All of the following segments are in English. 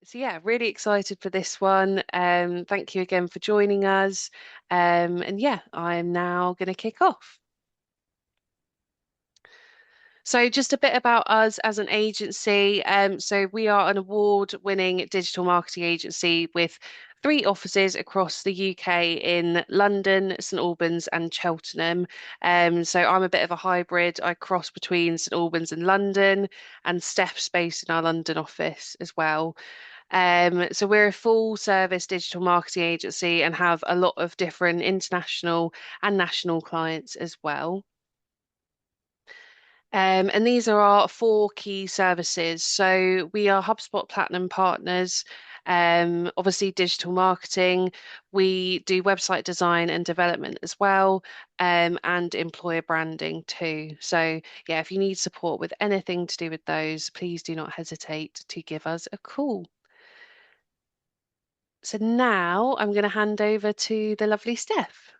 So yeah, really excited for this one. Thank you again for joining us. And yeah, I am now going to kick off. So just a bit about us as an agency. So we are an award-winning digital marketing agency with three offices across the UK in London, St Albans, and Cheltenham. So I'm a bit of a hybrid. I cross between St Albans and London, and Steph's based in our London office as well. So we're a full service digital marketing agency and have a lot of different international and national clients as well. And these are our four key services. So we are HubSpot Platinum partners, obviously digital marketing. We do website design and development as well, and employer branding too. So yeah, if you need support with anything to do with those, please do not hesitate to give us a call. So now I'm going to hand over to the lovely Steph.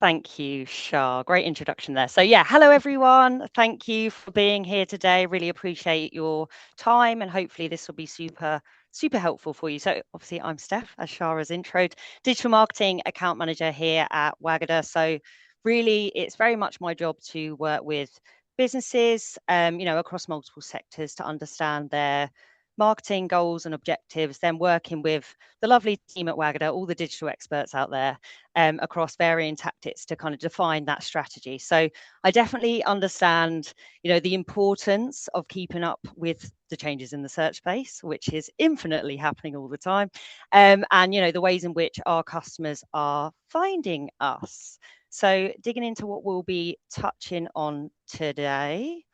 Thank you, Shah. Great introduction there. So, yeah, hello everyone. Thank you for being here today. Really appreciate your time, and hopefully this will be super helpful for you. So, obviously, I'm Steph, as Shah has introed, digital marketing account manager here at Wagada. So, really, it's very much my job to work with businesses, across multiple sectors to understand their marketing goals and objectives, then working with the lovely team at Wagada, all the digital experts out there, across varying tactics to kind of define that strategy. So I definitely understand, the importance of keeping up with the changes in the search space, which is infinitely happening all the time, and the ways in which our customers are finding us. So digging into what we'll be touching on today.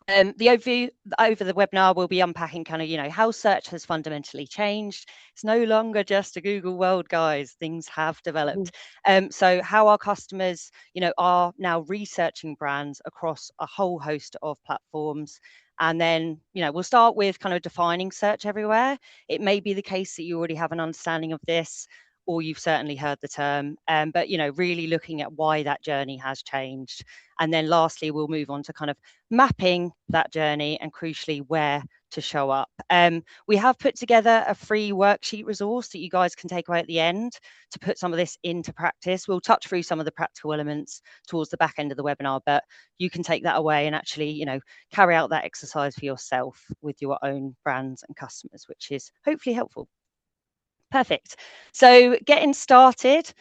The overview over the webinar, we'll be unpacking kind of, how search has fundamentally changed. It's no longer just a Google world, guys. Things have Mhm. developed. So how our customers, are now researching brands across a whole host of platforms. And then, we'll start with kind of defining search everywhere. It may be the case that you already have an understanding of this, or you've certainly heard the term, but, really looking at why that journey has changed. And then lastly, we'll move on to kind of mapping that journey and crucially where to show up. We have put together a free worksheet resource that you guys can take away at the end to put some of this into practice. We'll touch through some of the practical elements towards the back end of the webinar, but you can take that away and actually, carry out that exercise for yourself with your own brands and customers, which is hopefully helpful. Perfect. So getting started,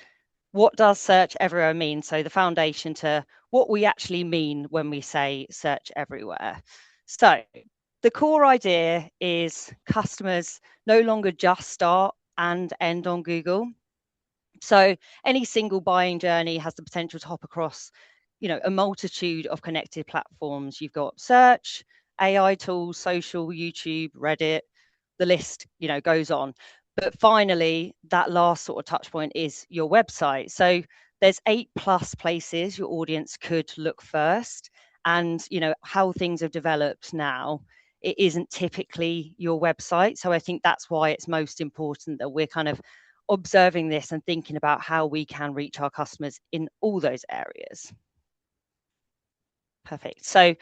what does search everywhere mean? So the foundation to what we actually mean when we say search everywhere. So the core idea is customers no longer just start and end on Google. So any single buying journey has the potential to hop across, a multitude of connected platforms. You've got search, AI tools, social, YouTube, Reddit, the list, goes on. But finally, that last sort of touch point is your website. So there's 8+ places your audience could look first. And, how things have developed now, it isn't typically your website. So I think that's why it's most important that we're kind of observing this and thinking about how we can reach our customers in all those areas. Perfect. So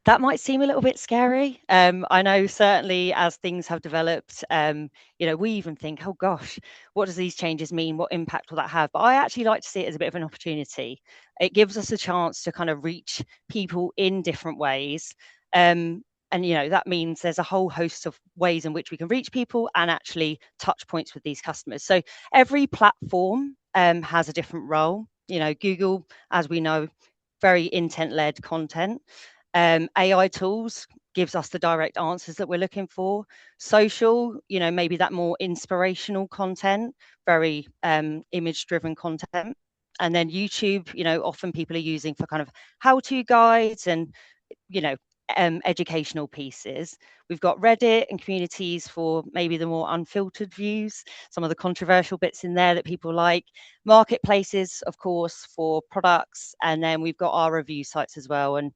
that might seem a little bit scary. I know certainly as things have developed, we even think, oh gosh, what does these changes mean? What impact will that have? But I actually like to see it as a bit of an opportunity. It gives us a chance to kind of reach people in different ways. And that means there's a whole host of ways in which we can reach people and actually touch points with these customers. So every platform has a different role. Google, as we know, very intent-led content. AI tools gives us the direct answers that we're looking for. Social, maybe that more inspirational content, very image-driven content. And then YouTube, often people are using for kind of how-to guides and, educational pieces. We've got Reddit and communities for maybe the more unfiltered views, some of the controversial bits in there that people like. Marketplaces, of course, for products. And then we've got our review sites as well. And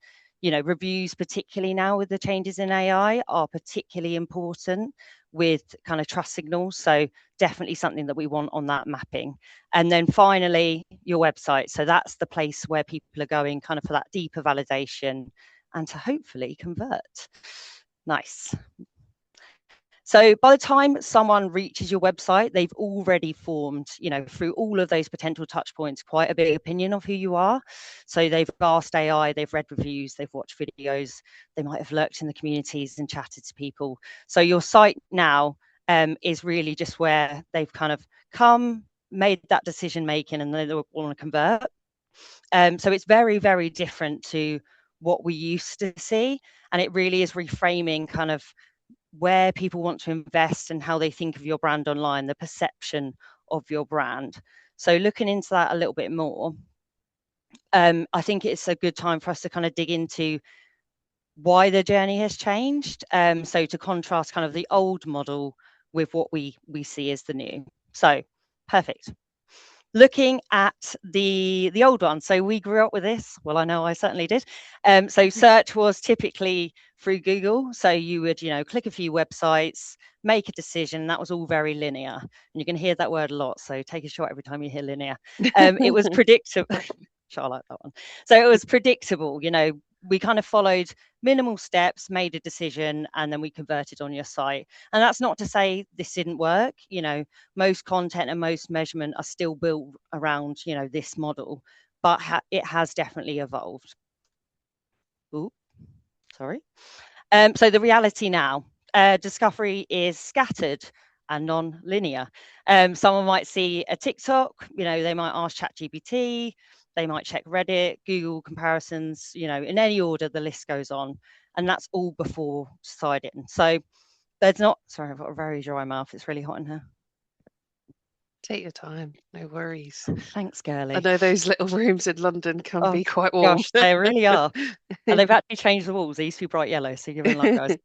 reviews, particularly now with the changes in AI, are particularly important with kind of trust signals. So definitely something that we want on that mapping. And then finally, your website. So that's the place where people are going kind of for that deeper validation and to hopefully convert. Nice. So by the time someone reaches your website, they've already formed, through all of those potential touch points, quite a big opinion of who you are. So they've asked AI, they've read reviews, they've watched videos, they might have lurked in the communities and chatted to people. So your site now is really just where they've kind of come, made that decision making, and they want to convert. So it's very, very different to what we used to see. And it really is reframing kind of where people want to invest and how they think of your brand online, the perception of your brand. So looking into that a little bit more, I think it's a good time for us to kind of dig into why the journey has changed. So to contrast kind of the old model with what we see as the new. So perfect. Looking at the old one, so we grew up with this. Well, I know I certainly did. So search was typically through Google. So you would, click a few websites, make a decision. That was all very linear, and you can hear that word a lot. So take a shot every time you hear linear. It was predictable. I like that one. So it was predictable. We kind of followed minimal steps, made a decision, and then we converted on your site. And that's not to say this didn't work. Most content and most measurement are still built around, this model, but it has definitely evolved. Ooh, sorry. So the reality now, discovery is scattered and non-linear. Someone might see a TikTok, they might ask ChatGPT, they might check Reddit, Google comparisons, in any order, the list goes on. And that's all before deciding. So there's not, sorry, I've got a very dry mouth. It's really hot in here. Take your time, no worries. Thanks, girly. I know those little rooms in London can be quite warm. Gosh, they really are. And they've actually changed the walls. They used to be bright yellow, so you're in luck, guys.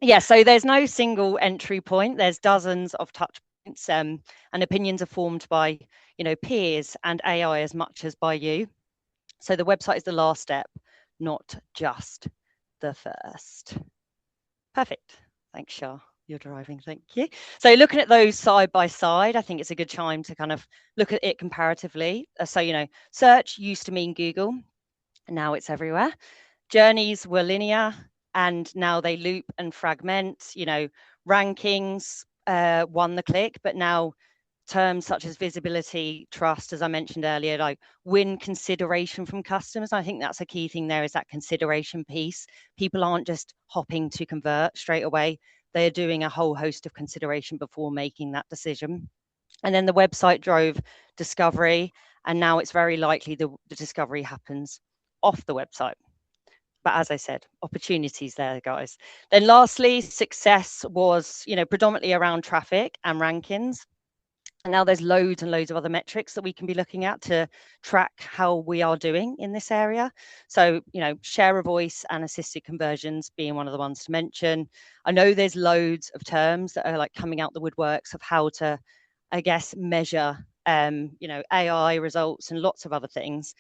Yeah, so there's no single entry point. There's dozens of touch points, and opinions are formed by, peers and AI as much as by you. So the website is the last step, not just the first. Perfect. Thanks, Shah. You're driving, thank you. So looking at those side by side, I think it's a good time to kind of look at it comparatively. So, search used to mean Google, and now it's everywhere. Journeys were linear, and now they loop and fragment. Rankings won the click, but now terms such as visibility, trust, as I mentioned earlier, like win consideration from customers. I think that's a key thing there, is that consideration piece. People aren't just hopping to convert straight away. They're doing a whole host of consideration before making that decision. And then the website drove discovery, and now it's very likely the discovery happens off the website. But as I said, opportunities there, guys. Then lastly, success was, predominantly around traffic and rankings. And now there's loads and loads of other metrics that we can be looking at to track how we are doing in this area. So, share of voice and assisted conversions being one of the ones to mention. I know there's loads of terms that are like coming out the woodworks of how to, I guess, measure, AI results and lots of other things.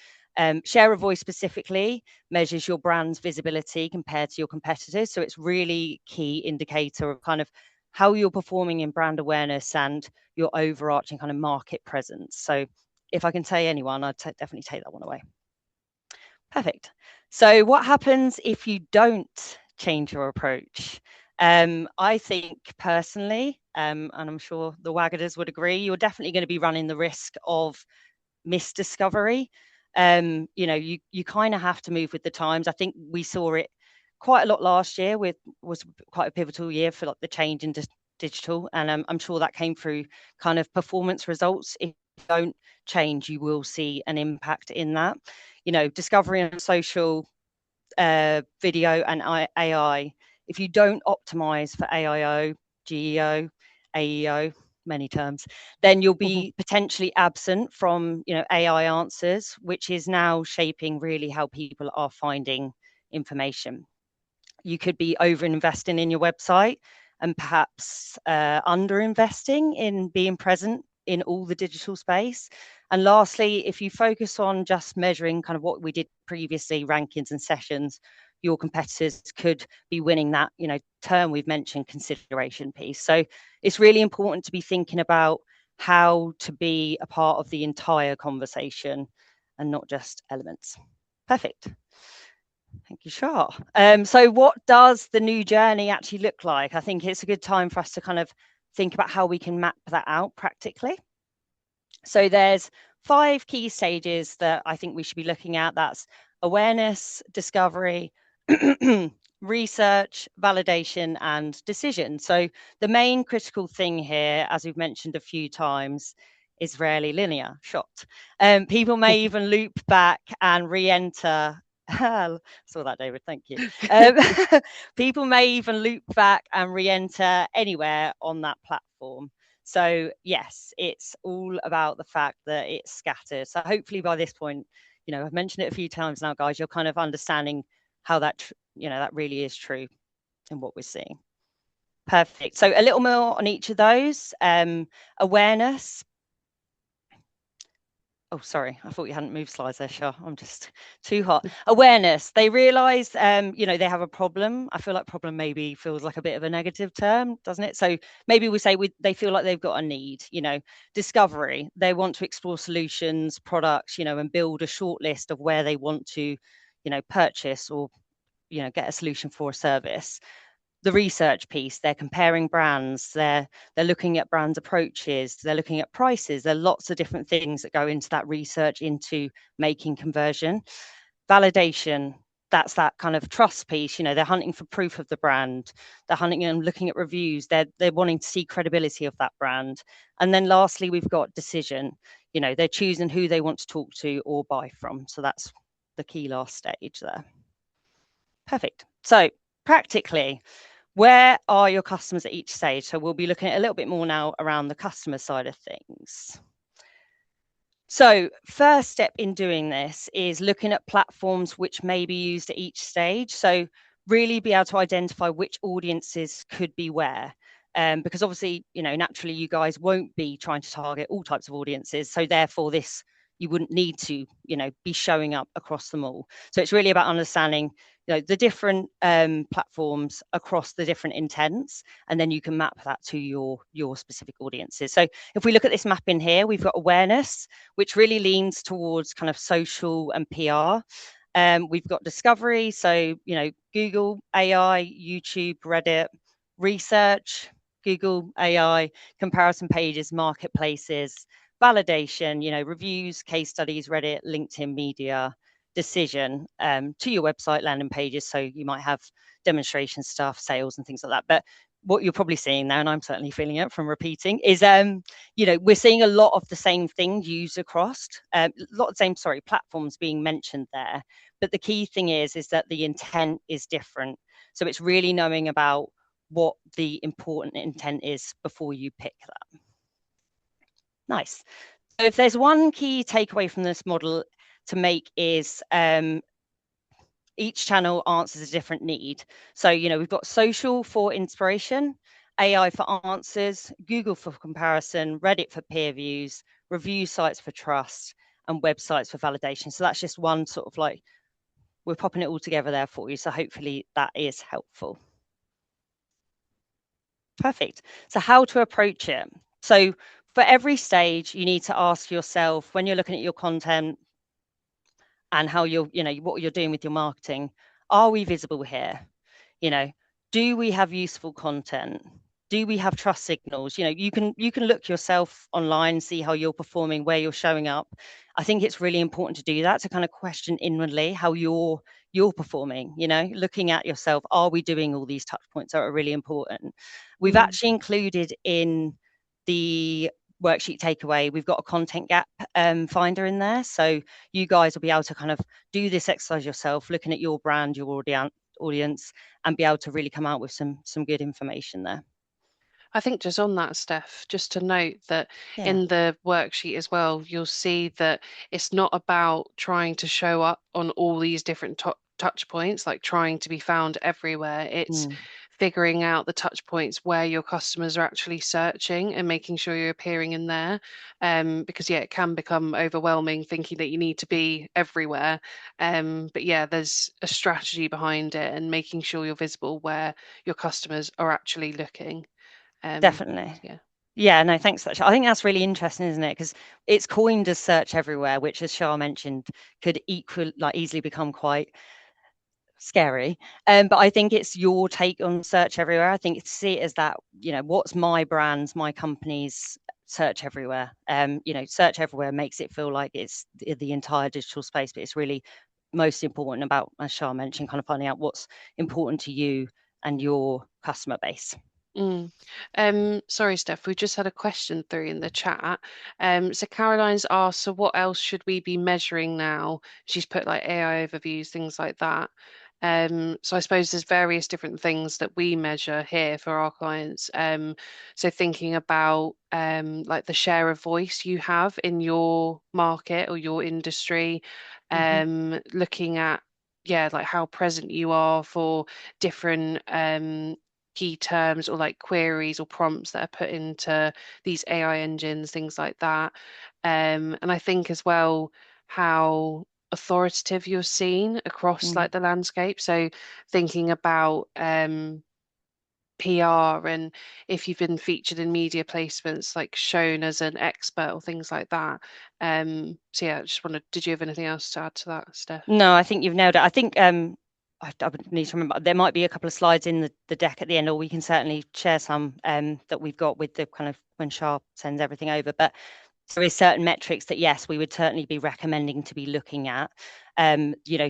Share of voice specifically measures your brand's visibility compared to your competitors. So it's really key indicator of kind of how you're performing in brand awareness and your overarching kind of market presence. So if I can say anyone, I'd definitely take that one away. Perfect. So what happens if you don't change your approach? I think personally, and I'm sure the Waggaders would agree, you're definitely going to be running the risk of misdiscovery. You kind of have to move with the times. I think we saw it quite a lot last year, was quite a pivotal year for like the change in digital, and I'm sure that came through kind of performance results. If you don't change, you will see an impact in that. Discovery on social, video and AI. If you don't optimize for AIO, GEO, AEO, many terms, then you'll be potentially absent from AI answers, which is now shaping really how people are finding information. You could be over investing in your website and perhaps under investing in being present in all the digital space. And lastly, if you focus on just measuring kind of what we did previously, rankings and sessions, your competitors could be winning that, term we've mentioned, consideration piece. So it's really important to be thinking about how to be a part of the entire conversation and not just elements. Perfect. Thank you, Shah. So what does the new journey actually look like? I think it's a good time for us to kind of think about how we can map that out practically. So there's 5 key stages that I think we should be looking at. That's awareness, discovery, research, validation, and decision. So the main critical thing here, as we've mentioned a few times, is rarely linear. Shocked. People may even loop back and re-enter. Saw that, David. Thank you. Um, people may even loop back and re-enter anywhere on that platform. So yes, it's all about the fact that it's scattered. So hopefully by this point, I've mentioned it a few times now, guys, you're kind of understanding how that, that really is true in what we're seeing. Perfect. So a little more on each of those. Awareness. Oh, sorry. I thought you hadn't moved slides there, Shah. I'm just too hot. Awareness. They realise, they have a problem. I feel like problem maybe feels like a bit of a negative term, doesn't it? So maybe we say they feel like they've got a need. Discovery. They want to explore solutions, products, and build a short list of where they want to, purchase or, get a solution for a service. The research piece, they're comparing brands, they're looking at brands approaches, they're looking at prices. There are lots of different things that go into that research into making conversion. Validation, that's that kind of trust piece. They're hunting for proof of the brand, they're hunting and looking at reviews, they're wanting to see credibility of that brand. And then lastly, we've got decision. They're choosing who they want to talk to or buy from. So that's the key last stage there. Perfect. So practically, where are your customers at each stage? So we'll be looking at a little bit more now around the customer side of things. So first step in doing this is looking at platforms which may be used at each stage. So really be able to identify which audiences could be where. Because obviously, naturally you guys won't be trying to target all types of audiences. So therefore you wouldn't need to, be showing up across them all. So it's really about understanding, the different platforms across the different intents, and then you can map that to your specific audiences. So if we look at this map in here, we've got awareness, which really leans towards kind of social and PR. We've got discovery, so Google, AI, YouTube, Reddit. Research, Google, AI, comparison pages, marketplaces. Validation, reviews, case studies, Reddit, LinkedIn media. Decision, to your website, landing pages. So you might have demonstration stuff, sales and things like that. But what you're probably seeing now, and I'm certainly feeling it from repeating, is we're seeing a lot of the same things used across, a lot of the same, platforms being mentioned there. But the key thing is that the intent is different. So it's really knowing about what the important intent is before you pick that. Nice. So if there's one key takeaway from this model to make is each channel answers a different need. So, we've got social for inspiration, AI for answers, Google for comparison, Reddit for peer views, review sites for trust, and websites for validation. So that's just one sort of we're popping it all together there for you. So hopefully that is helpful. Perfect. So how to approach it. So for every stage, you need to ask yourself when you're looking at your content and how what you're doing with your marketing, are we visible here? Do we have useful content? Do we have trust signals? You can look yourself online, see how you're performing, where you're showing up. I think it's really important to do that, to kind of question inwardly how you're performing, looking at yourself. Are we doing all these touch points that are really important? We've actually included in the worksheet takeaway, we've got a content gap finder in there. So you guys will be able to kind of do this exercise yourself, looking at your brand, your audience, and be able to really come out with some good information there. I think just on that, Steph, just to note that Yeah. in the worksheet as well, you'll see that it's not about trying to show up on all these different touch points, like trying to be found everywhere. It's figuring out the touch points where your customers are actually searching and making sure you're appearing in there. Because yeah, it can become overwhelming thinking that you need to be everywhere. But yeah, there's a strategy behind it and making sure you're visible where your customers are actually looking. Definitely. Yeah. Yeah, no, thanks for that. I think that's really interesting, isn't it? Because it's coined as search everywhere, which, as Shah mentioned, could easily become quite scary. But I think it's your take on search everywhere. I think it's see it as that, what's my brand's, my company's search everywhere. Search everywhere makes it feel like it's the entire digital space, but it's really most important about, as Shah mentioned, kind of finding out what's important to you and your customer base. Mm. Sorry, Steph, we just had a question through in the chat. So Caroline's asked, so what else should we be measuring now? She's put like AI overviews, things like that. So I suppose there's various different things that we measure here for our clients. So thinking about like the share of voice you have in your market or your industry, Mm-hmm. looking at yeah, like how present you are for different key terms or like queries or prompts that are put into these AI engines, things like that. And I think as well how authoritative you're seen across Mm. like the landscape. So thinking about PR and if you've been featured in media placements, like shown as an expert or things like that. So yeah, I just wondered, did you have anything else to add to that, Steph? No, I think you've nailed it. I think I would need to remember there might be a couple of slides in the deck at the end, or we can certainly share some that we've got with the kind of when Sharp sends everything over. But there is certain metrics that yes, we would certainly be recommending to be looking at.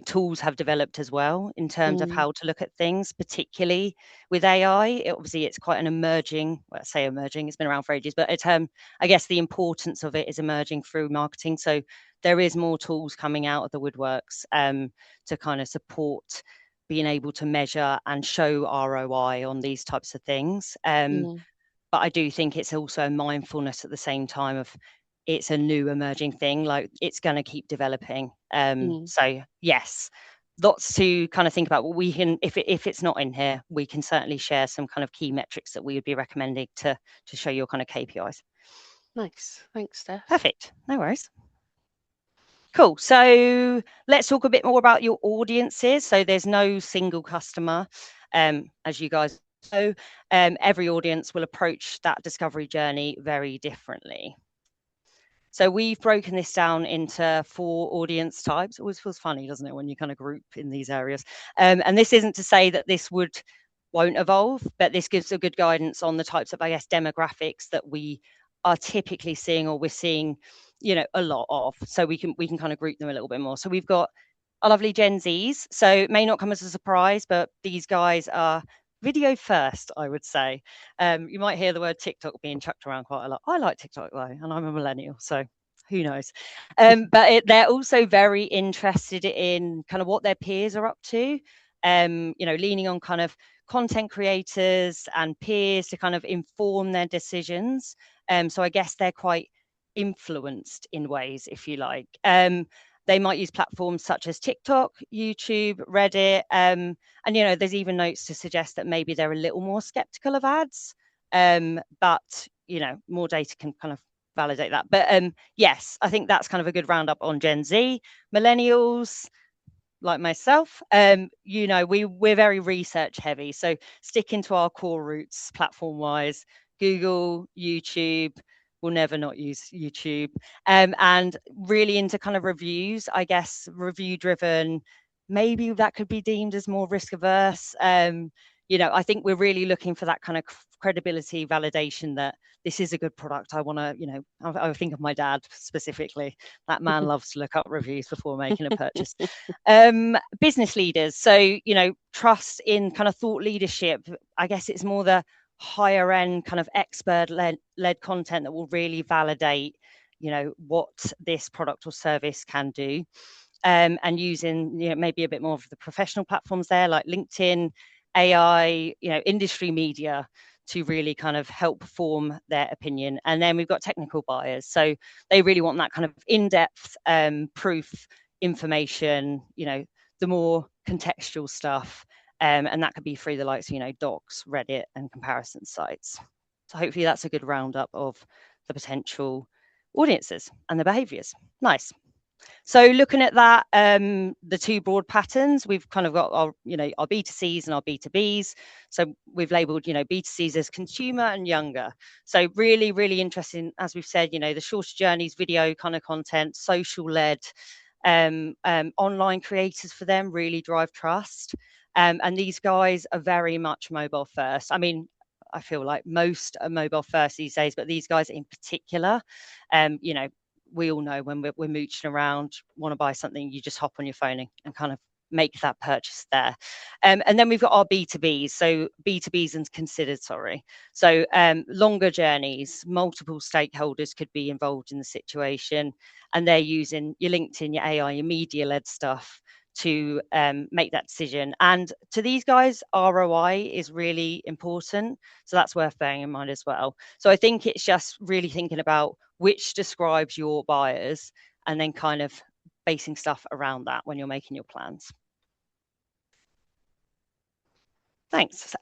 Tools have developed as well in terms of Mm, how to look at things, particularly with AI. Obviously, it's quite an emerging. Well, I say emerging; it's been around for ages, but I guess the importance of it is emerging through marketing. So there is more tools coming out of the woodworks to kind of support being able to measure and show ROI on these types of things. mm, But I do think it's also mindfulness at the same time of it's a new emerging thing, like it's going to keep developing. mm. So yes, lots to kind of think about. What we can, if it's not in here, we can certainly share some kind of key metrics that we would be recommending to show your kind of KPIs. Nice. Thanks, Steph. Perfect. No worries. Cool. So let's talk a bit more about your audiences. So there's no single customer, as you guys know. Every audience will approach that discovery journey very differently. So we've broken this down into 4 audience types. It always feels funny, doesn't it, when you kind of group in these areas? And this isn't to say that this won't evolve, but this gives a good guidance on the types of, I guess, demographics that we are typically seeing or we're seeing, a lot of. So we can kind of group them a little bit more. So we've got our lovely Gen Zs. So it may not come as a surprise, but these guys are video first, I would say. You might hear the word TikTok being chucked around quite a lot. I like TikTok though, and I'm a millennial, so who knows? But they're also very interested in kind of what their peers are up to. Leaning on kind of content creators and peers to kind of inform their decisions. So I guess they're quite influenced in ways, if you like. They might use platforms such as TikTok, YouTube, Reddit, and there's even notes to suggest that maybe they're a little more skeptical of ads, but more data can kind of validate that. But yes, I think that's kind of a good roundup on Gen Z. Millennials, like myself, we're very research heavy, so sticking to our core roots platform wise, Google, YouTube. We'll never not use YouTube, and really into kind of reviews, I guess, review driven. Maybe that could be deemed as more risk averse. I think we're really looking for that kind of credibility, validation that this is a good product. I want to, I think of my dad specifically. That man loves to look up reviews before making a purchase. Business leaders, so trust in kind of thought leadership. I guess it's more the higher end kind of expert led content that will really validate what this product or service can do, and using maybe a bit more of the professional platforms there like LinkedIn, AI, industry media to really kind of help form their opinion. And then we've got technical buyers, so they really want that kind of in-depth proof information, the more contextual stuff, and that could be through the likes of docs, Reddit, and comparison sites. So hopefully that's a good roundup of the potential audiences and the behaviors. Nice. So looking at that, the 2 broad patterns, we've kind of got our B2Cs and our B2Bs. So we've labeled, B2Cs as consumer and younger. So really, really interesting, as we've said, the shorter journeys, video kind of content, social led, online creators for them really drive trust. And these guys are very much mobile first. I mean, I feel like most are mobile first these days, but these guys in particular, you know, we all know when we're mooching around, want to buy something, you just hop on your phone and kind of make that purchase there. And then we've got our B2Bs. So B2Bs and considered, sorry. So longer journeys, multiple stakeholders could be involved in the situation, and they're using your LinkedIn, your AI, your media-led stuff to make that decision. And to these guys, ROI is really important. So that's worth bearing in mind as well. So I think it's just really thinking about which describes your buyers and then kind of basing stuff around that when you're making your plans. Thanks.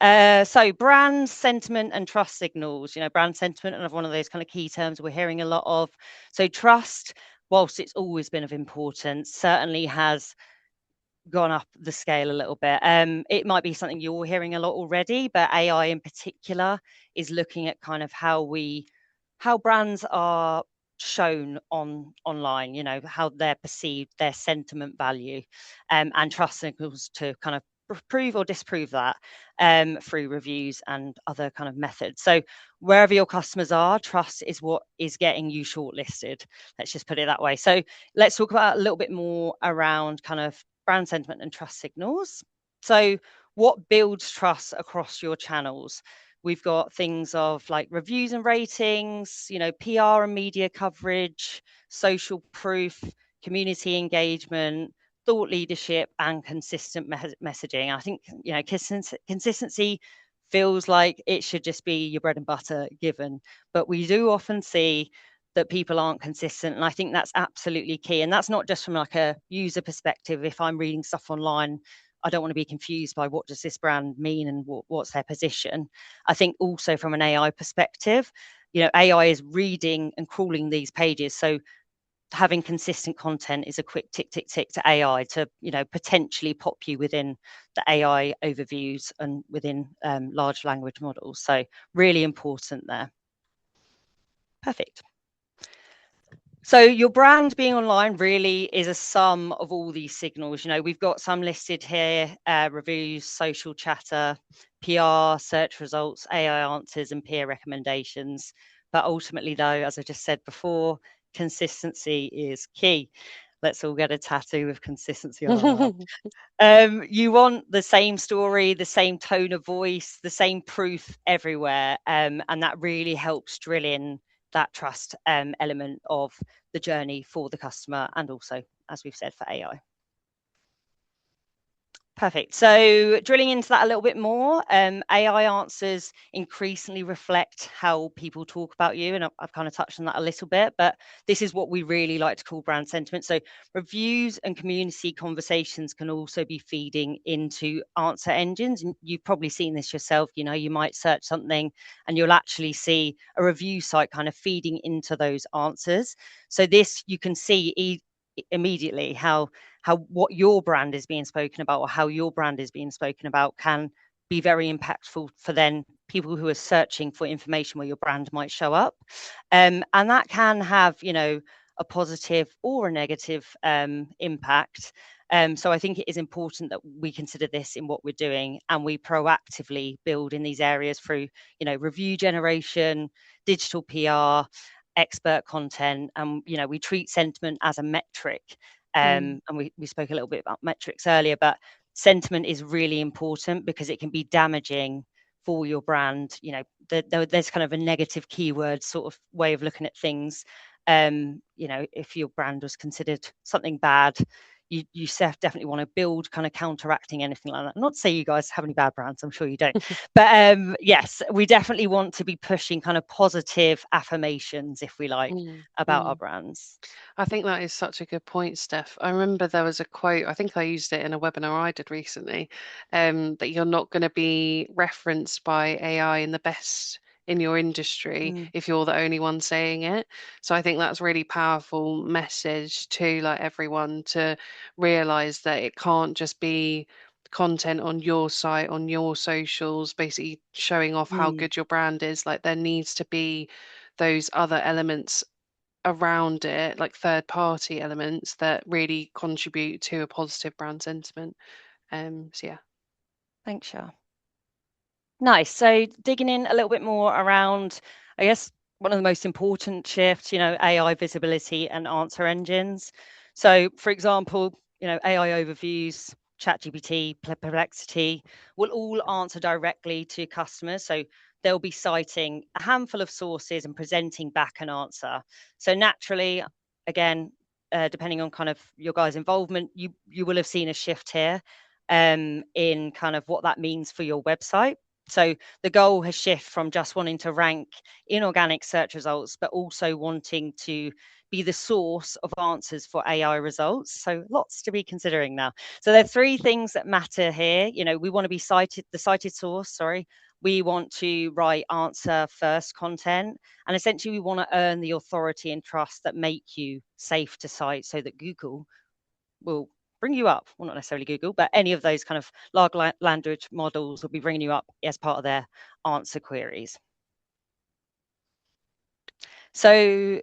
So brand sentiment and trust signals, you know, brand sentiment, another one of those kind of key terms we're hearing a lot of. So trust, whilst it's always been of importance, certainly has gone up the scale a little bit. It might be something you're hearing a lot already, but AI in particular is looking at kind of how brands are shown online, you know, how they're perceived, their sentiment value, and trust signals to kind of prove or disprove that through reviews and other kind of methods. So wherever your customers are, trust is what is getting you shortlisted. Let's just put it that way. So let's talk about a little bit more around kind of brand sentiment and trust signals. So what builds trust across your channels? We've got things of like reviews and ratings, you know, PR and media coverage, social proof, community engagement, thought leadership, and consistent messaging. I think, you know, consistency feels like it should just be your bread and butter given, but we do often see that people aren't consistent, and I think that's absolutely key. And that's not just from like a user perspective. If I'm reading stuff online, I don't want to be confused by what does this brand mean and what's their position. I think also from an AI perspective, you know, AI is reading and crawling these pages, so having consistent content is a quick tick tick tick to AI to, you know, potentially pop you within the AI overviews and within large language models. So really important there. Perfect. So your brand being online really is a sum of all these signals. You know, we've got some listed here: reviews, social chatter, PR, search results, AI answers, and peer recommendations. But ultimately, though, as I just said before, consistency is key. Let's all get a tattoo with consistency on our arm. You want the same story, the same tone of voice, the same proof everywhere, and that really helps drill in that trust element of the journey for the customer, and also, as we've said, for AI. Perfect. So drilling into that a little bit more, AI answers increasingly reflect how people talk about you. And I've kind of touched on that a little bit, but this is what we really like to call brand sentiment. So reviews and community conversations can also be feeding into answer engines. And you've probably seen this yourself. You know, you might search something and you'll actually see a review site kind of feeding into those answers. So this, you can see immediately how what your brand is being spoken about, or how your brand is being spoken about, can be very impactful for then people who are searching for information where your brand might show up. And that can have, you know, a positive or a negative impact. So I think it is important that we consider this in what we're doing, and we proactively build in these areas through, you know, review generation, digital PR, expert content, and, you know, we treat sentiment as a metric. And we spoke a little bit about metrics earlier, but sentiment is really important because it can be damaging for your brand. You know, there's kind of a negative keyword sort of way of looking at things. You know, if your brand was considered something bad, you definitely want to build kind of counteracting anything like that. Not to say you guys have any bad brands, I'm sure you don't, but yes, we definitely want to be pushing kind of positive affirmations, if we like, about our brands. I think that is such a good point, Steph. I remember there was a quote, I think I used it in a webinar I did recently, that you're not going to be referenced by AI in the best in your industry if you're the only one saying it. So I think that's really powerful message to like everyone to realize that it can't just be content on your site, on your socials, basically showing off how good your brand is. Like there needs to be those other elements around it, like third party elements that really contribute to a positive brand sentiment. So yeah. Thanks, Shah. Nice. So digging in a little bit more around, I guess, one of the most important shifts, AI visibility and answer engines. So, for example, AI overviews, ChatGPT, Perplexity will all answer directly to customers. So they'll be citing a handful of sources and presenting back an answer. So naturally, again, depending on kind of your guys' involvement, you will have seen a shift here in kind of what that means for your website. So the goal has shifted from just wanting to rank in organic search results, but also wanting to be the source of answers for AI results. So lots to be considering now. So there are three things that matter here. We want to be the cited source, sorry. We want to write answer first content. And essentially we want to earn the authority and trust that make you safe to cite so that Google will bring you up. Well, not necessarily Google, but any of those kind of large language models will be bringing you up as part of their answer queries. So,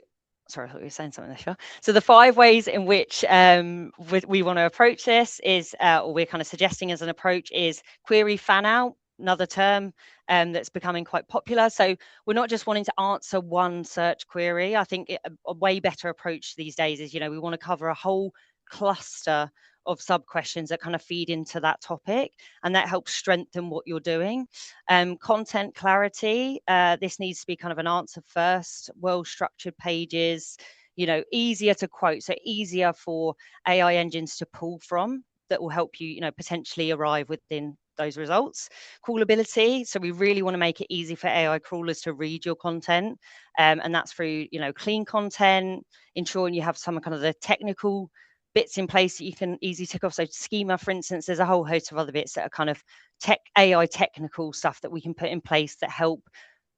sorry, I thought you were saying something there, Shah. So the 5 ways in which we want to approach this is, or we're kind of suggesting as an approach, is query fan out, another term that's becoming quite popular. So we're not just wanting to answer one search query. I think a way better approach these days is, we want to cover a whole cluster of sub questions that kind of feed into that topic, and that helps strengthen what you're doing. Content clarity, this needs to be kind of an answer first, well structured pages, easier to quote, so easier for AI engines to pull from, that will help you, potentially arrive within those results. Crawlability, so we really want to make it easy for AI crawlers to read your content, and that's through, clean content, ensuring you have some kind of the technical bits in place that you can easily tick off. So schema, for instance, there's a whole host of other bits that are kind of AI technical stuff that we can put in place that help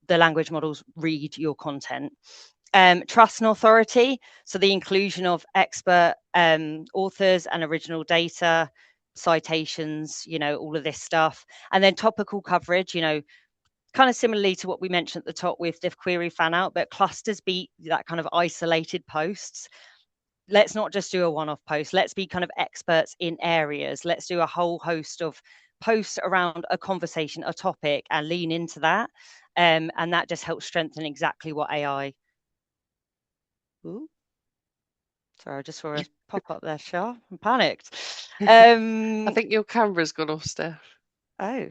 the language models read your content. Trust and authority, so the inclusion of expert authors and original data, citations, all of this stuff. And then topical coverage, kind of similarly to what we mentioned at the top with diff query fan out, but clusters beat that kind of isolated posts. Let's not just do a one-off post. Let's be kind of experts in areas. Let's do a whole host of posts around a conversation, a topic, and lean into that. And that just helps strengthen exactly what AI. Ooh. Sorry, I just saw a pop up there, Shah. I'm panicked. I think your camera's gone off, Steph. Oh,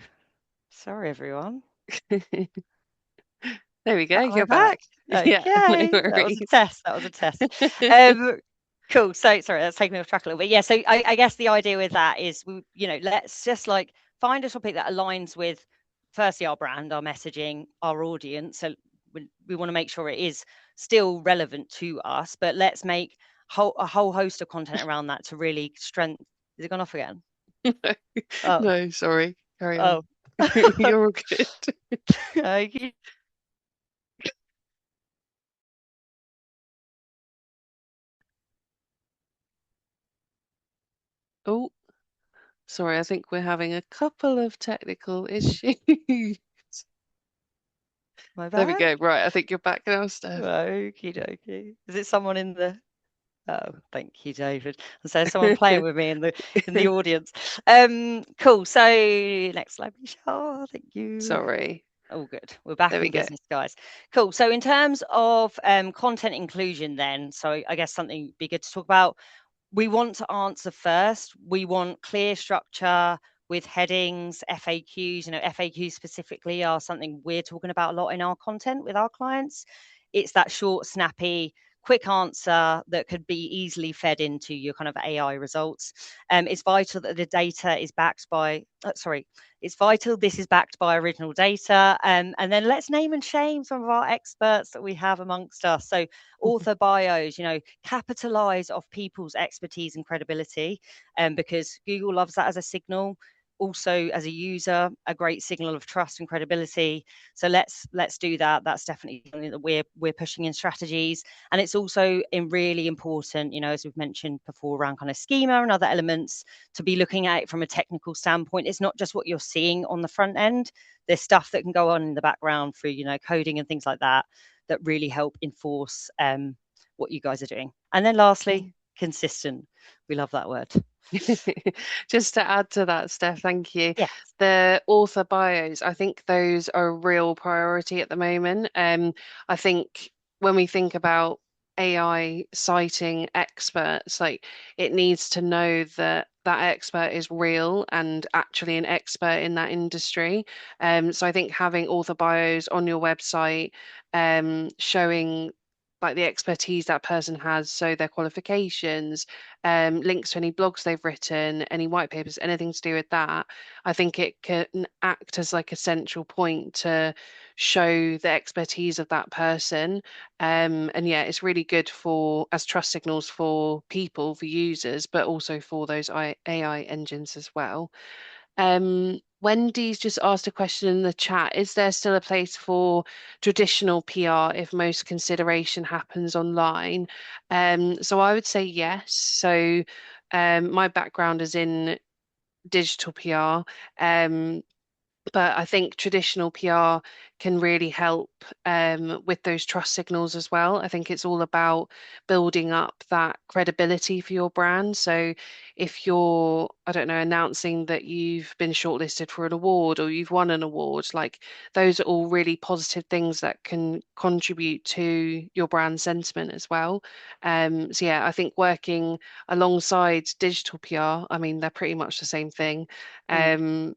sorry, everyone. There we go. Am I You're back. back? Yeah, no Okay, that was a worries. test. That was a test. Cool. So sorry, that's taking me off track a little bit. Yeah. So I guess the idea with that is let's just like find a topic that aligns with firstly our brand, our messaging, our audience. So we want to make sure it is still relevant to us, but let's make a whole host of content around that to really strengthen. Is it gone off again? Oh, No, sorry. Carry on. oh. You're all good. Okay. Oh, sorry. I think we're having a couple of technical issues. My There we back. go. Right, I think you're back now, Steph. Okie dokie. Is it someone in the? Oh, thank you, David. And so someone playing with me in the audience. Cool. So next slide, please. Oh, thank you. Sorry. Oh, good. We're back There we in go. business, guys. Cool. So in terms of content inclusion, then, so I guess something be good to talk about. We want to answer first. We want clear structure with headings, FAQs. FAQs specifically are something we're talking about a lot in our content with our clients. It's that short, snappy, quick answer that could be easily fed into your kind of AI results. It's vital that the data is backed by, it's vital this is backed by original data. And then let's name and shame some of our experts that we have amongst us. So author bios, capitalize off people's expertise and credibility, because Google loves that as a signal. Also, as a user, a great signal of trust and credibility. So let's do that. That's definitely something that we're pushing in strategies, and it's also really important, as we've mentioned before, around kind of schema and other elements, to be looking at it from a technical standpoint. It's not just what you're seeing on the front end. There's stuff that can go on in the background through, coding and things like that, that really help enforce what you guys are doing. And then lastly, consistent. We love that word. Just to add to that, Steph, thank you. Yeah. The author bios, I think those are a real priority at the moment. I think when we think about AI citing experts, like it needs to know that that expert is real and actually an expert in that industry. So I think having author bios on your website, showing like the expertise that person has, so their qualifications, links to any blogs they've written, any white papers, anything to do with that. I think it can act as like a central point to show the expertise of that person. And yeah, it's really good for as trust signals for people, for users, but also for those AI engines as well. Wendy's just asked a question in the chat. Is there still a place for traditional PR if most consideration happens online? So I would say yes. So my background is in digital PR. But I think traditional PR can really help with those trust signals as well. I think it's all about building up that credibility for your brand. So if you're, I don't know, announcing that you've been shortlisted for an award or you've won an award, like those are all really positive things that can contribute to your brand sentiment as well. So yeah, I think working alongside digital PR, I mean, they're pretty much the same thing. Mm.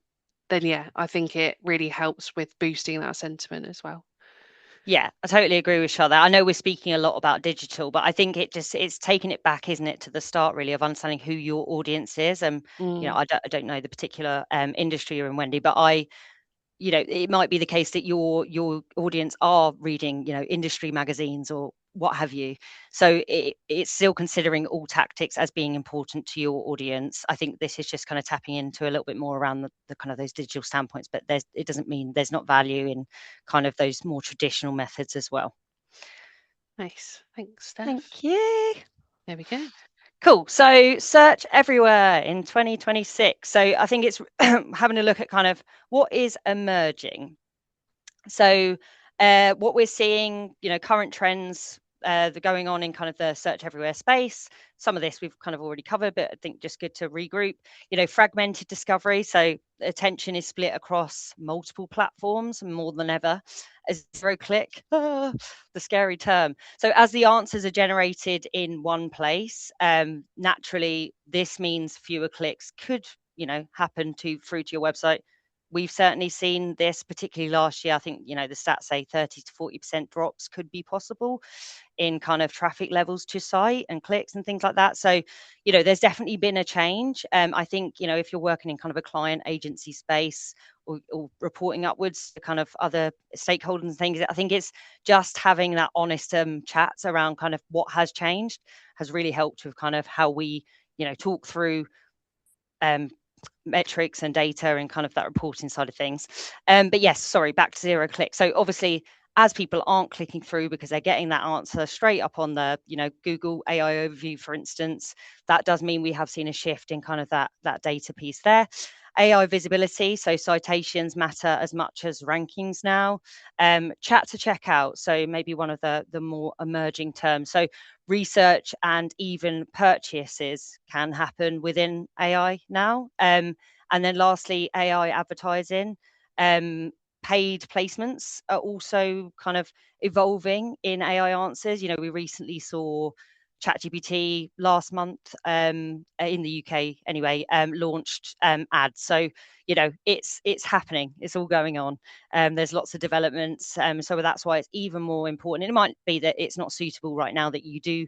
Then yeah, I think it really helps with boosting that sentiment as well. Yeah, I totally agree with Charlotte. I know we're speaking a lot about digital, but I think it's taking it back, isn't it, to the start really of understanding who your audience is. And Mm, I don't know the particular industry you're in, Wendy, but it might be the case that your audience are reading, industry magazines or what have you. So it's still considering all tactics as being important to your audience. I think this is just kind of tapping into a little bit more around the kind of those digital standpoints, but it doesn't mean there's not value in kind of those more traditional methods as well. nice. Thanks, Steph. Thank you. There we go. Cool. So search everywhere in 2026. So I think it's having a look at kind of what is emerging. So what we're seeing, current trends that are going on in kind of the search everywhere space. Some of this we've kind of already covered, but I think just good to regroup. Fragmented discovery. So attention is split across multiple platforms more than ever. As zero click, the scary term. So as the answers are generated in one place, naturally this means fewer clicks could happen through to your website. We've certainly seen this, particularly last year. I think, the stats say 30 to 40% drops could be possible in kind of traffic levels to site and clicks and things like that. So, there's definitely been a change. I think, if you're working in kind of a client agency space or reporting upwards to kind of other stakeholders and things, I think it's just having that honest chats around kind of what has changed has really helped with kind of how we, talk through metrics and data and kind of that reporting side of things. But yes, sorry, back to zero click. So obviously, as people aren't clicking through because they're getting that answer straight up on the, Google AI overview, for instance, that does mean we have seen a shift in kind of that data piece there. AI visibility, so citations matter as much as rankings now. Chat to checkout, so maybe one of the more emerging terms. So research and even purchases can happen within AI now. And then lastly, AI advertising. Paid placements are also kind of evolving in AI answers. We recently saw ChatGPT last month in the UK anyway launched ads. So it's happening. It's all going on. There's lots of developments. So that's why it's even more important. And it might be that it's not suitable right now that you do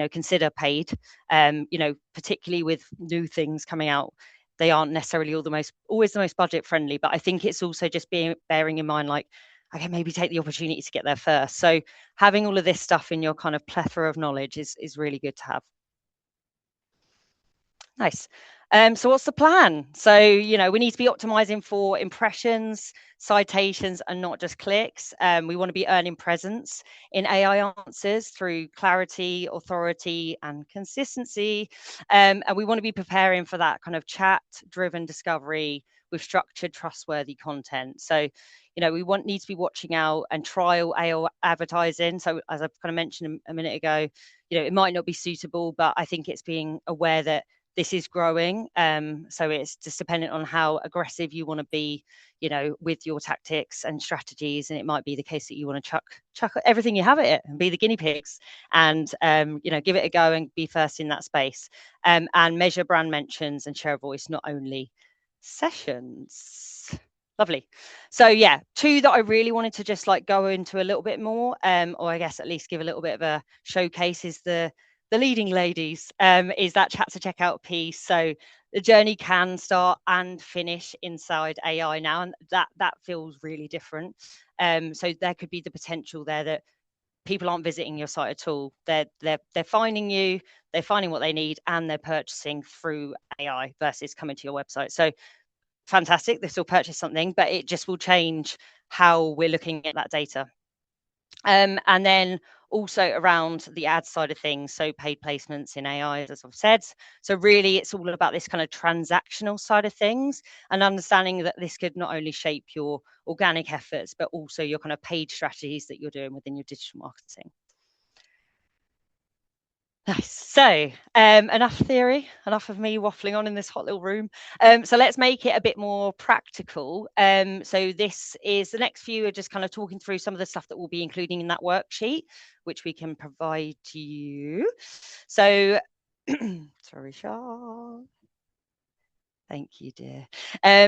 consider paid. Particularly with new things coming out, they aren't necessarily always the most budget friendly. But I think it's also just bearing in mind, like, okay, maybe take the opportunity to get there first. So having all of this stuff in your kind of plethora of knowledge is really good to have. Nice. So what's the plan? So, we need to be optimizing for impressions, citations, and not just clicks. We want to be earning presence in AI answers through clarity, authority, and consistency. And we want to be preparing for that kind of chat-driven discovery with structured, trustworthy content. So, we need to be watching out and trial AO advertising. So as I've kind of mentioned a minute ago, it might not be suitable, but I think it's being aware that this is growing. So it's just dependent on how aggressive you want to be, with your tactics and strategies. And it might be the case that you want to chuck everything you have at it and be the guinea pigs and, give it a go and be first in that space, and measure brand mentions and share a voice, not only sessions. Lovely. So yeah, two that I really wanted to just like go into a little bit more, or I guess at least give a little bit of a showcase, is the leading ladies, is that chat to checkout piece. So the journey can start and finish inside AI now, and that feels really different. So there could be the potential there that people aren't visiting your site at all. They're finding you, they're finding what they need, and they're purchasing through AI versus coming to your website. So fantastic, they still purchase something, but it just will change how we're looking at that data. And then also around the ad side of things, so paid placements in AI, as I've said. So really, it's all about this kind of transactional side of things, and understanding that this could not only shape your organic efforts, but also your kind of paid strategies that you're doing within your digital marketing. Nice. So enough theory, enough of me waffling on in this hot little room. So let's make it a bit more practical. So this is the next few are just kind of talking through some of the stuff that we'll be including in that worksheet, which we can provide to you. So, sorry, Sean. Thank you, dear.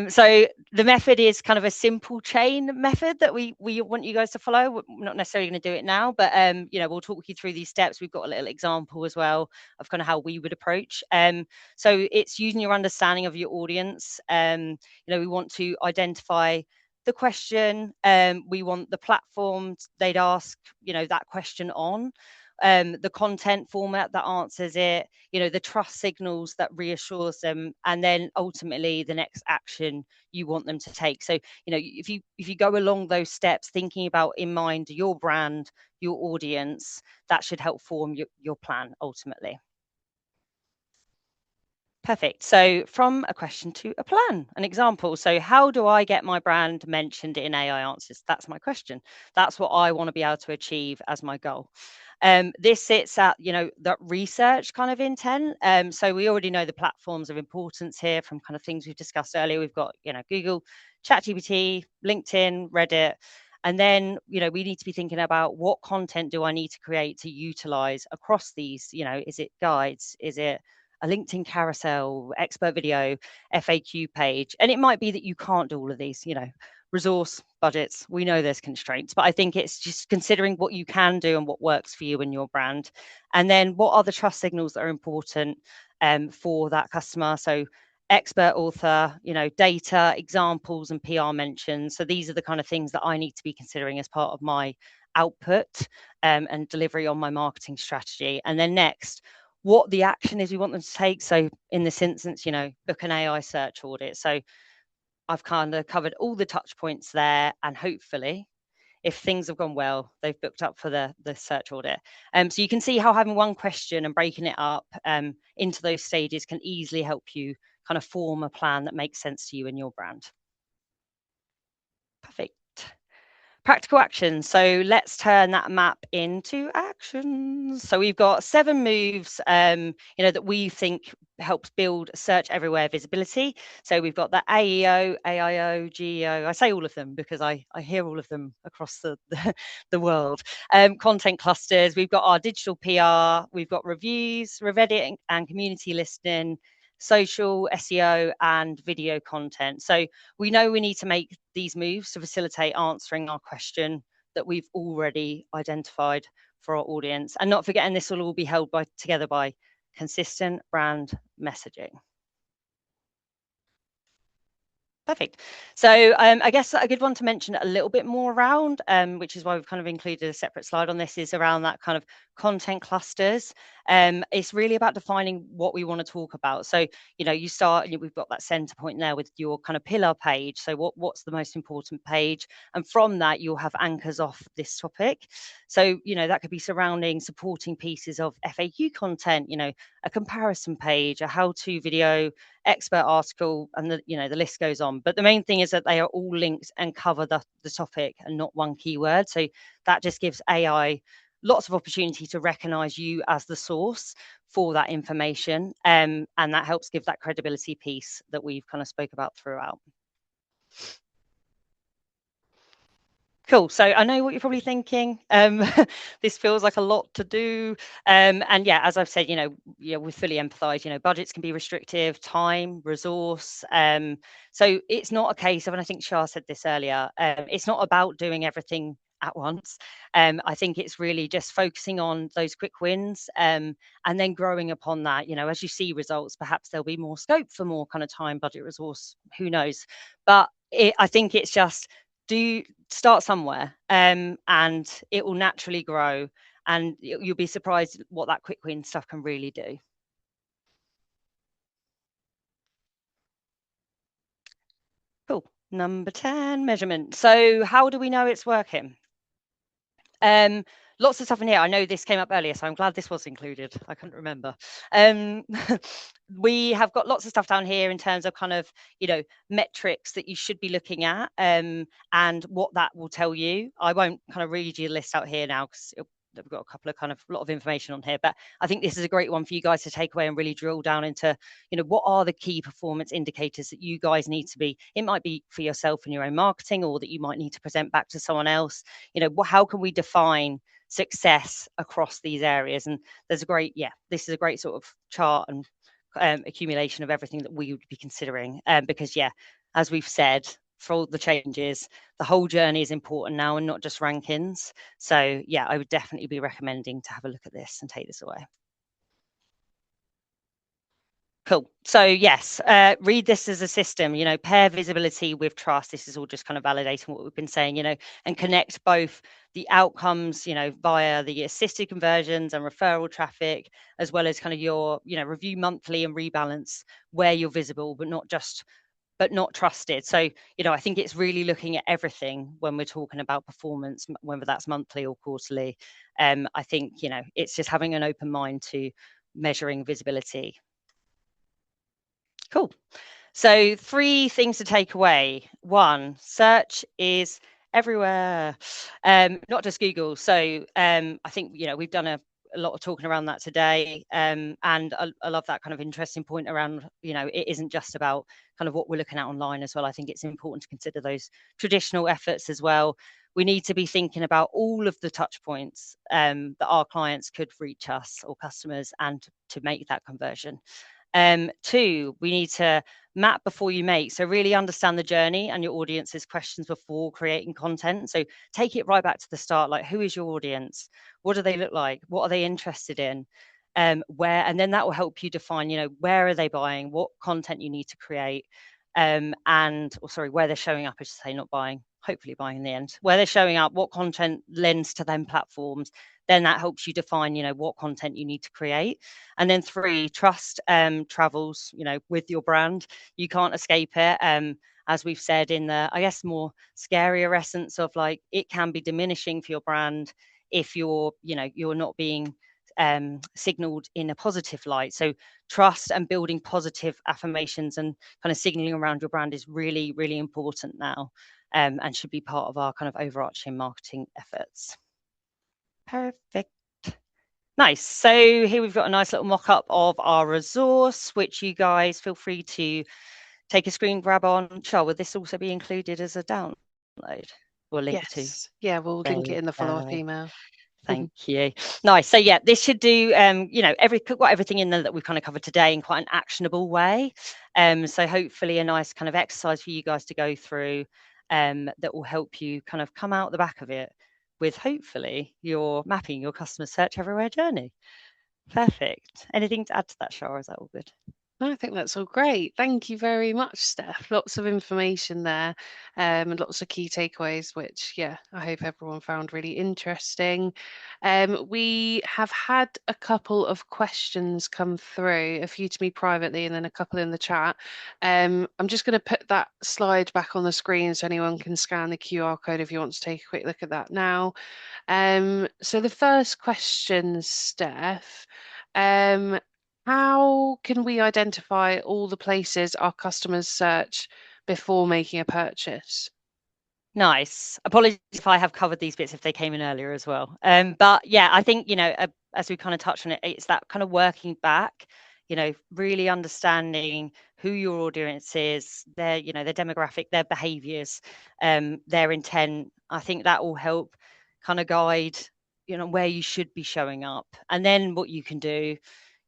So the method is kind of a simple chain method that we want you guys to follow. We're not necessarily going to do it now, but we'll talk you through these steps. We've got a little example as well of kind of how we would approach. So it's using your understanding of your audience. We want to identify the question. We want the platforms they'd ask, that question on. The content format that answers it, the trust signals that reassures them, and then ultimately the next action you want them to take. So, if you go along those steps, thinking about in mind your brand, your audience, that should help form your plan ultimately. Perfect. So from a question to a plan, an example. So how do I get my brand mentioned in AI answers? That's my question. That's what I want to be able to achieve as my goal. This sits at, that research kind of intent. So we already know the platforms of importance here from kind of things we've discussed earlier. We've got, Google, ChatGPT, LinkedIn, Reddit. And then, we need to be thinking about what content do I need to create to utilize across these, is it guides? Is it a LinkedIn carousel, expert video, FAQ page? And it might be that you can't do all of these, resource budgets. We know there's constraints, but I think it's just considering what you can do and what works for you and your brand. And then what are the trust signals that are important for that customer? So expert author, data, examples, and PR mentions. So these are the kind of things that I need to be considering as part of my output and delivery on my marketing strategy. And then next, what the action is we want them to take. So in this instance, book an AI search audit. So I've kind of covered all the touch points there, and hopefully, if things have gone well, they've booked up for the search audit. So you can see how having one question and breaking it up into those stages can easily help you kind of form a plan that makes sense to you and your brand. Perfect. Practical actions. So let's turn that map into actions. So we've got 7 moves, that we think helps build search everywhere visibility. So we've got the AEO, AIO, GEO. I say all of them because I hear all of them across the world. Content clusters. We've got our digital PR. We've got reviews, Reddit, and community listening, social, SEO, and video content. So we know we need to make these moves to facilitate answering our question that we've already identified for our audience. And not forgetting this will all be held together by consistent brand messaging. Perfect. So I guess a good one to mention a little bit more around, which is why we've kind of included a separate slide on this, is around that kind of content clusters. It's really about defining what we want to talk about. So, you start, we've got that center point there with your kind of pillar page. So what's the most important page? And from that, you'll have anchors off this topic. So, that could be surrounding supporting pieces of FAQ content, a comparison page, a how-to video, expert article, and the list goes on. But the main thing is that they are all linked and cover the topic and not one keyword. So that just gives AI lots of opportunity to recognize you as the source for that information. And that helps give that credibility piece that we've kind of spoke about throughout. Cool. So I know what you're probably thinking. This feels like a lot to do. And yeah, as I've said, we fully empathize, budgets can be restrictive, time, resource. So it's not a case of, and I think Shah said this earlier, it's not about doing everything at once. I think it's really just focusing on those quick wins, and then growing upon that. As you see results, perhaps there'll be more scope for more kind of time, budget, resource, who knows. But I think it's just start somewhere, and it will naturally grow, and you'll be surprised what that quick win stuff can really do. Cool. Number 10, measurement. So how do we know it's working? Lots of stuff in here. I know this came up earlier, so I'm glad this was included. I couldn't remember. We have got lots of stuff down here in terms of kind of, metrics that you should be looking at, and what that will tell you. I won't kind of read you the list out here now because we've got a couple of a lot of information on here, but I think this is a great one for you guys to take away and really drill down into, what are the key performance indicators that you guys need to be. It might be for yourself in your own marketing, or that you might need to present back to someone else. How can we define success across these areas? And this is a great sort of chart and accumulation of everything that we would be considering, because as we've said, for all the changes, the whole journey is important now and not just rankings. So I would definitely be recommending to have a look at this and take this away. Cool. So yes, read this as a system, pair visibility with trust. This is all just kind of validating what we've been saying, and connect both the outcomes, via the assisted conversions and referral traffic, as well as kind of your, review monthly and rebalance where you're visible, but not trusted. So, I think it's really looking at everything when we're talking about performance, whether that's monthly or quarterly. I think, it's just having an open mind to measuring visibility. Cool. So 3 things to take away. 1, search is everywhere, not just Google. So I think, we've done a lot of talking around that today. And I love that kind of interesting point around, it isn't just about kind of what we're looking at online as well. I think it's important to consider those traditional efforts as well. We need to be thinking about all of the touch points that our clients could reach us or customers, and to make that conversion. 2, we need to map before you make. So really understand the journey and your audience's questions before creating content. So take it right back to the start. Like, who is your audience? What do they look like? What are they interested in? Where, and then that will help you define, where are they buying? What content you need to create? Where they're showing up, I should say, not buying, hopefully buying in the end. Where they're showing up, what content lends to them platforms, then that helps you define, what content you need to create. And then 3, trust travels, with your brand. You can't escape it. As we've said in the, I guess, more scarier essence of, like, it can be diminishing for your brand if you're not being signaled in a positive light. So trust and building positive affirmations and kind of signaling around your brand is really, really important now, and should be part of our kind of overarching marketing efforts. Perfect. Nice. So here we've got a nice little mock-up of our resource, which you guys feel free to take a screen grab on. Shall, will this also be included as a download or link to? Yeah, we'll link it in the follow-up email. Thank you. Nice. So this should do, got everything in there that we've kind of covered today in quite an actionable way. So hopefully a nice kind of exercise for you guys to go through, that will help you kind of come out the back of it with, hopefully, your mapping your customer search everywhere journey. Perfect. Anything to add to that, Shara? Is that all good? I think that's all great. Thank you very much, Steph. Lots of information there, and lots of key takeaways, which, yeah, I hope everyone found really interesting. We have had a couple of questions come through, a few to me privately, and then a couple in the chat. I'm just going to put that slide back on the screen so anyone can scan the QR code if you want to take a quick look at that now. So the first question, Steph, um, how can we identify all the places our customers search before making a purchase? Nice. Apologies if I have covered these bits if they came in earlier as well. But yeah, I think, as we kind of touched on it, it's that kind of working back, really understanding who your audience is, their demographic, their behaviors, their intent. I think that will help kind of guide, where you should be showing up. And then what you can do,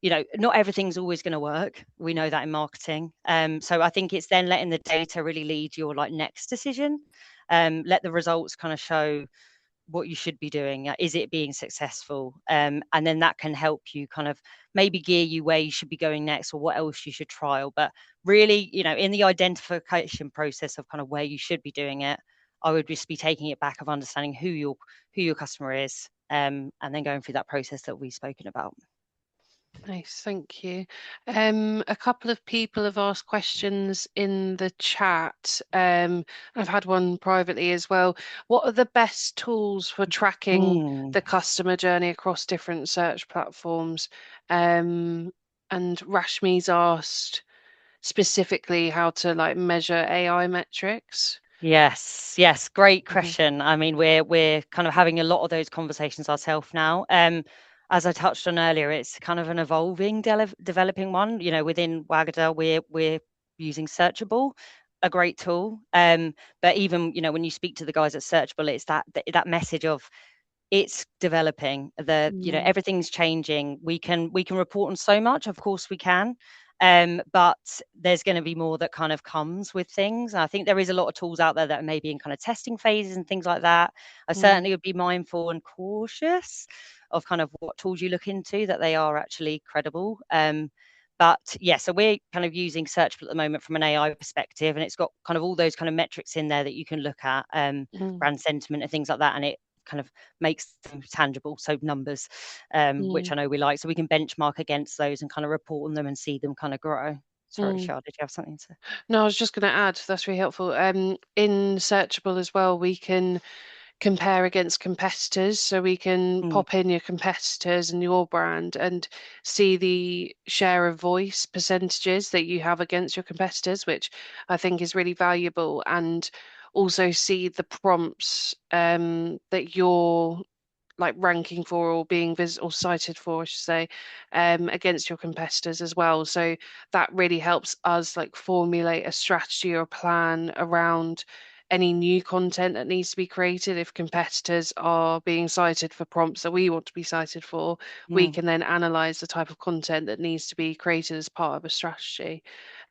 not everything's always going to work. We know that in marketing. So I think it's then letting the data really lead your like next decision. Let the results kind of show what you should be doing. Is it being successful? And then that can help you kind of maybe gear you where you should be going next or what else you should trial. But really, in the identification process of kind of where you should be doing it, I would just be taking it back of understanding who your customer is, and then going through that process that we've spoken about. Nice, thank you. A couple of people have asked questions in the chat. I've had one privately as well. What are the best tools for tracking Mm. the customer journey across different search platforms? Um, and Rashmi's asked specifically how to like measure AI metrics. Yes, great Mhm. question. I mean, we're kind of having a lot of those conversations ourselves now. As I touched on earlier, it's kind of an evolving, developing one. Within Wagada, we're using Searchable, a great tool. But even when you speak to the guys at Searchable, it's that message of it's developing. Mm, Everything's changing. We can report on so much, of course we can, but there's going to be more that kind of comes with things. And I think there is a lot of tools out there that are maybe in kind of testing phases and things like that. I mm, certainly would be mindful and cautious of kind of what tools you look into, that they are actually credible. But yeah, so we're kind of using Searchable at the moment from an AI perspective, and it's got kind of all those kind of metrics in there that you can look at, mm, brand sentiment and things like that, and it kind of makes them tangible, so numbers, which mm, I know we like, so we can benchmark against those and kind of report on them and see them kind of grow. Sorry, mm. Shah, did you have something to? No, I was just going to add, that's really helpful. In Searchable as well, we can compare against competitors. So we can Mm, pop in your competitors and your brand and see the share of voice percentages that you have against your competitors, which I think is really valuable. And also see the prompts that you're like ranking for or being vis or cited for, I should say, against your competitors as well. So that really helps us like formulate a strategy or a plan around any new content that needs to be created. If competitors are being cited for prompts that we want to be cited for, we mm. can then analyze the type of content that needs to be created as part of a strategy.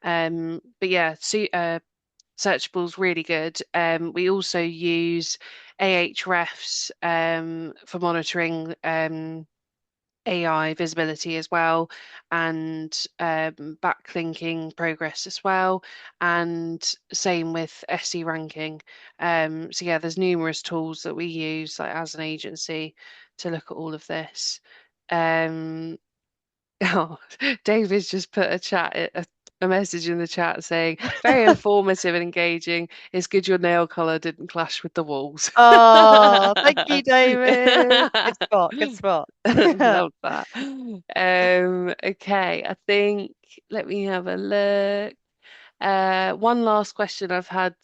But yeah, see, Searchable's really good. We also use Ahrefs for monitoring AI visibility as well, and backlinking progress as well, and same with SE ranking. So yeah, there's numerous tools that we use like as an agency to look at all of this. Um, Oh, David's just put a message in the chat saying, very informative and engaging. It's good your nail color didn't clash with the walls. Oh, thank you, David. Good spot, good spot. Love that. Okay, I think let me have a look. One last question I've had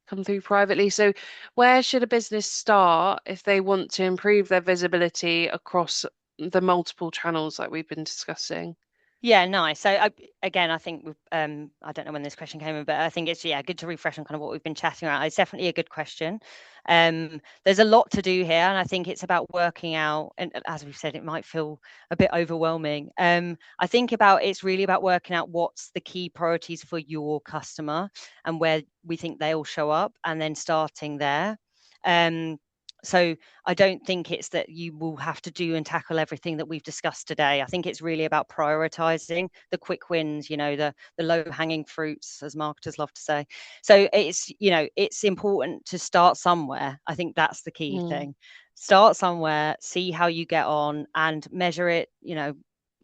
come through privately. So, where should a business start if they want to improve their visibility across the multiple channels that we've been discussing? Yeah, nice. So again, I think I don't know when this question came in, but I think it's good to refresh on kind of what we've been chatting about. It's definitely a good question. There's a lot to do here, and I think it's about working out. And as we've said, it might feel a bit overwhelming. I think it's really about working out what's the key priorities for your customer and where we think they'll show up, and then starting there. Um, So I don't think it's that you will have to do and tackle everything that we've discussed today. I think it's really about prioritizing the quick wins, the low hanging fruits, as marketers love to say. So it's important to start somewhere. I think that's the key Mm, thing. Start somewhere, see how you get on, and measure it.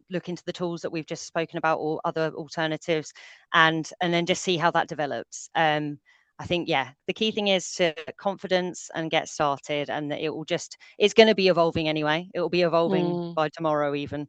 Look into the tools that we've just spoken about or other alternatives, and then just see how that develops. I think, yeah, the key thing is to confidence and get started, and that it's going to be evolving anyway. It will be evolving mm. by tomorrow even.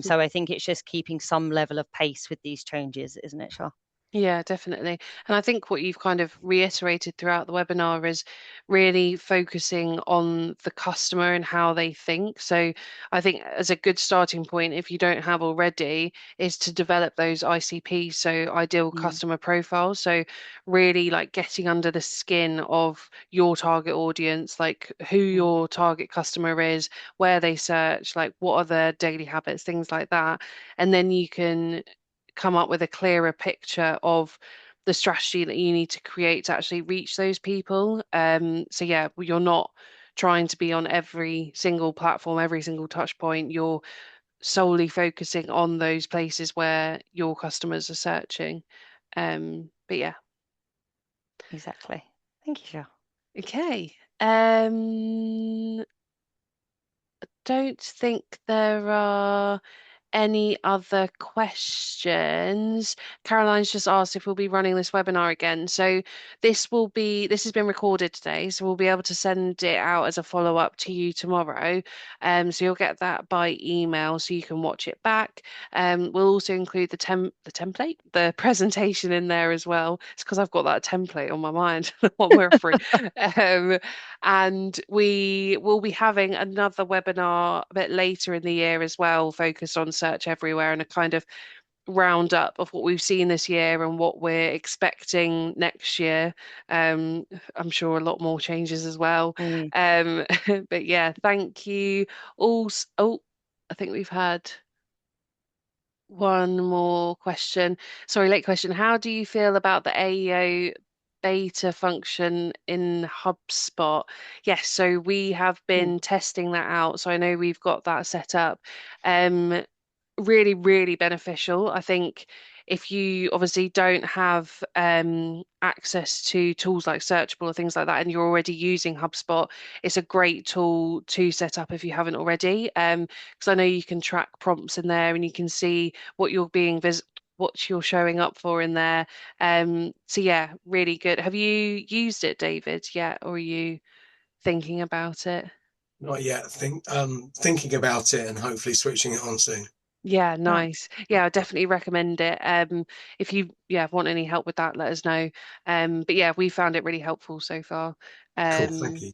So I think it's just keeping some level of pace with these changes, isn't it, Shah? Yeah, definitely. And I think what you've kind of reiterated throughout the webinar is really focusing on the customer and how they think. So I think as a good starting point, if you don't have already, is to develop those ICPs, so ideal Mm, customer profiles. So really like getting under the skin of your target audience, like who mm, your target customer is, where they search, like what are their daily habits, things like that. And then you can come up with a clearer picture of the strategy that you need to create to actually reach those people. So yeah, you're not trying to be on every single platform, every single touch point. You're solely focusing on those places where your customers are searching. But yeah, exactly. Thank you, Shah. okay. Don't think there are any other questions? Caroline's just asked if we'll be running this webinar again. So this has been recorded today, so we'll be able to send it out as a follow-up to you tomorrow. So you'll get that by email so you can watch it back. We'll also include the template, the presentation in there as well. It's because I've got that template on my mind, the one we're free. Um, and we will be having another webinar a bit later in the year as well, focused on search everywhere and a kind of roundup of what we've seen this year and what we're expecting next year. Um, I'm sure a lot more changes as well. Mm. Um, but yeah, thank you. Also, oh, I think we've had one more question. Sorry, late question. How do you feel about the AEO beta function in HubSpot? Yes, so we have Mm. been testing that out. So I know we've got that set up. Um, really, really beneficial. I think if you obviously don't have access to tools like Searchable or things like that, and you're already using HubSpot, it's a great tool to set up if you haven't already. Because I know you can track prompts in there and you can see what you're what you're showing up for in there. So yeah, really good. Have you used it, David, yet, or are you thinking about it? Not yet. Thinking about it and hopefully switching it on soon. Yeah, Nice. nice. Yeah, I definitely recommend it. If you want any help with that, let us know. But yeah, we found it really helpful so far. Cool. Thank Um, you.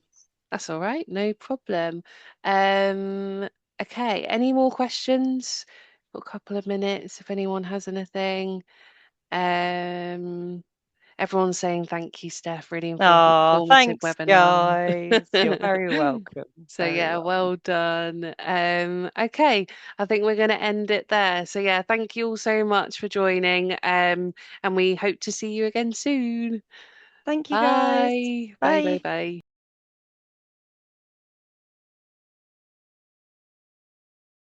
that's all right, no problem. Um, okay, any more questions? Got a couple of minutes if anyone has anything. Um, everyone's saying thank you, Steph. Really Oh, informative thanks, webinar. guys. You're very welcome. So Very yeah, welcome. well done. Okay, I think we're going to end it there. So yeah, thank you all so much for joining. And we hope to see you again soon. Thank you, guys. Bye. Bye, bye, Bye. bye.